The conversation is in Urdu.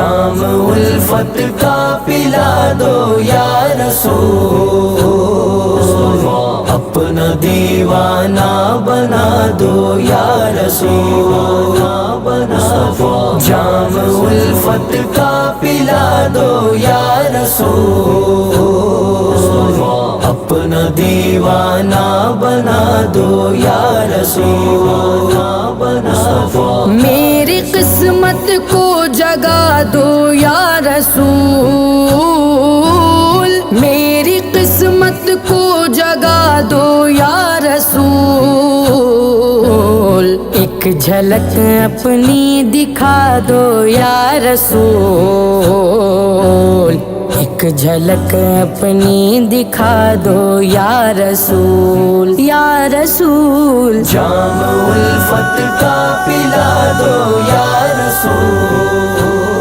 جام الفت کا پلا دو یا رسول، اپنا دیوانہ بنا دو یا رسول، جام الفت کا پلا دو یا رسول، اپنا دیوانہ بنا دو یا رسول، میری قسمت کو جگا دو یا رسول، میری قسمت کو جگا دو یا رسول، ایک جھلک اپنی دکھا دو یا رسول، ایک جھلک اپنی دکھا دو یا رسول، یا رسول، جام الفت کا پلا دو یا رسول،